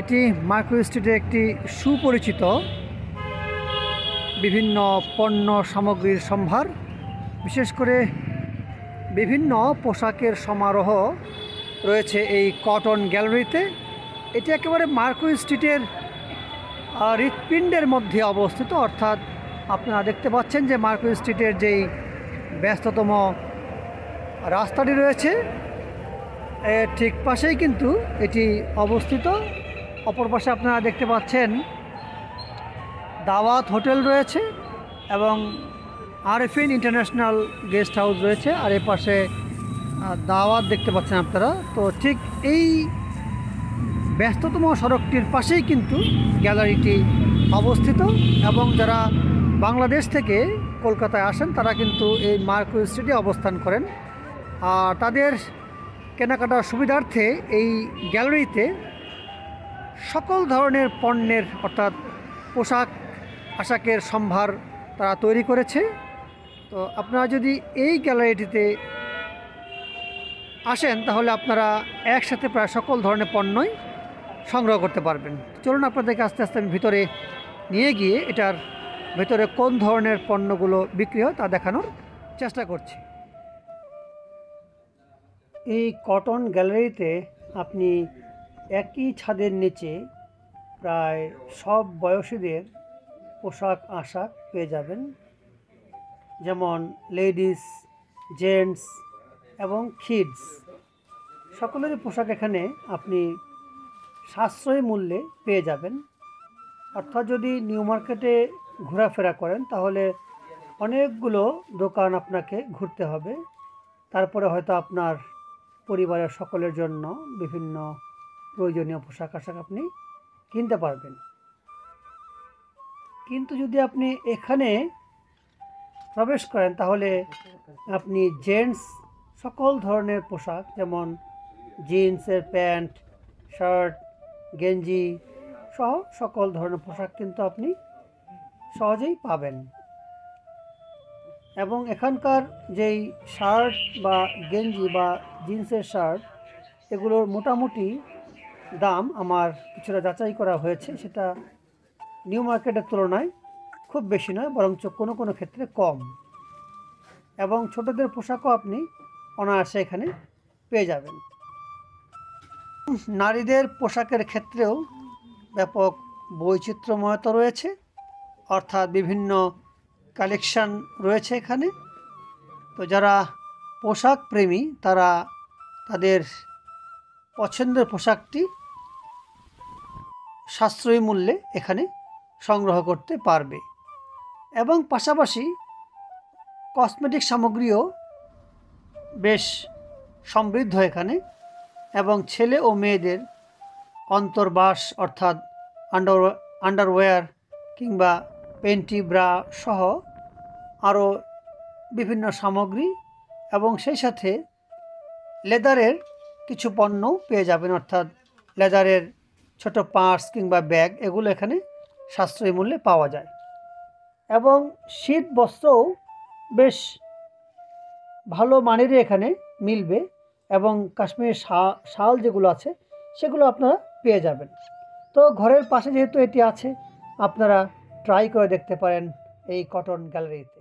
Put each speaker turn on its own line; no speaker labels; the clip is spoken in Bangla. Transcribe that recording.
এটি মার্কো স্ট্রিটের একটি সুপরিচিত বিভিন্ন পণ্য সামগ্রীর সম্ভার, বিশেষ করে বিভিন্ন পোশাকের সমারোহ রয়েছে এই কটন গ্যালারিতে। এটি একেবারে মার্কো স্ট্রিটের হৃৎপিণ্ডের মধ্যে অবস্থিত, অর্থাৎ আপনারা দেখতে পাচ্ছেন যে মার্কো স্ট্রিটের যেই ব্যস্ততম রাস্তাটি রয়েছে এর ঠিক পাশেই কিন্তু এটি অবস্থিত। অপর পাশে আপনারা দেখতে পাচ্ছেন দাওয়াত হোটেল রয়েছে এবং আরএফএন ইন্টারন্যাশনাল গেস্ট হাউস রয়েছে, আর এ পাশে দাওয়াত দেখতে পাচ্ছেন আপনারা। তো ঠিক এই ব্যস্ততম সড়কটির পাশেই কিন্তু গ্যালারিটি অবস্থিত এবং যারা বাংলাদেশ থেকে কলকাতায় আসেন তারা কিন্তু এই মার্কো স্ট্রিটে অবস্থান করেন। আর তাদের কেনাকাটার সুবিধার্থে এই গ্যালারিতে সকল ধরনের পণ্যের অর্থাৎ পোশাক আশাকের সম্ভার তারা তৈরি করেছে। তো আপনারা যদি এই গ্যালারিটিতে আসেন তাহলে আপনারা একসাথে প্রায় সকল ধরনের পণ্যই সংগ্রহ করতে পারবেন। চলুন আপনাদেরকে আস্তে আস্তে আমি ভিতরে নিয়ে গিয়ে এটার ভেতরে কোন ধরনের পণ্যগুলো বিক্রি হয় তা দেখানোর চেষ্টা করছি। এই কটন গ্যালারিতে আপনি একই ছাদের নিচে প্রায় সব বয়সীদের পোশাক আশাক পেয়ে যাবেন, যেমন লেডিস, জেন্টস এবং কিডস সকলেরই পোশাক এখানে আপনি সাশ্রয়ী মূল্যে পেয়ে যাবেন। অর্থাৎ যদি নিউ মার্কেটে ঘোরাফেরা করেন তাহলে অনেকগুলো দোকান আপনাকে ঘুরতে হবে, তারপরে হয়তো আপনার পরিবারের সকলের জন্য বিভিন্ন প্রয়োজনীয় পোশাক আশাক আপনি কিনতে পারবেন। কিন্তু যদি আপনি এখানে প্রবেশ করেন তাহলে আপনি জেন্টস সকল ধরনের পোশাক, যেমন জিন্সের প্যান্ট, শার্ট, গেঞ্জি সহ সকল ধরনের পোশাক কিন্তু আপনি সহজেই পাবেন। এবং এখানকার যেই শার্ট বা গেঞ্জি বা জিন্সের শার্ট এগুলোর মোটামুটি দাম আমার কিছুটা যাচাই করা হয়েছে, সেটা নিউ মার্কেটের তুলনায় খুব বেশি নয়, বরঞ্চ কোনো কোনো ক্ষেত্রে কম। এবং ছোটদের পোশাকও আপনি অনায়াসে এখানে পেয়ে যাবেন। নারীদের পোশাকের ক্ষেত্রেও ব্যাপক বৈচিত্র্যময়তা রয়েছে, অর্থাৎ বিভিন্ন কালেকশান রয়েছে এখানে। তো যারা পোশাক প্রেমী তারা তাদের পছন্দের পোশাকটি সাশ্রয়ী মূল্যে এখানে সংগ্রহ করতে পারবে। এবং পাশাপাশি কসমেটিক সামগ্রীও বেশ সমৃদ্ধ এখানে, এবং ছেলে ও মেয়েদের অন্তর্বাস অর্থাৎ আন্ডারওয়্যার কিংবা পেন্টি ব্রা সহ আরও বিভিন্ন সামগ্রী এবং সেই সাথে লেদারের কিছু পণ্য পেয়ে যাবেন, অর্থাৎ লেদারের ছোট পার্স কিংবা ব্যাগ এগুলো এখানে সাশ্রয়ী মূল্যে পাওয়া যায়। এবং শীত বস্ত্রও বেশ ভালো মানেরই এখানে মিলবে, এবং কাশ্মীরি শাল যেগুলো আছে সেগুলো আপনারা পেয়ে যাবেন। তো ঘরের পাশে যেহেতু এটি আছে আপনারা ট্রাই করে দেখতে পারেন এই কটন গ্যালারিতে।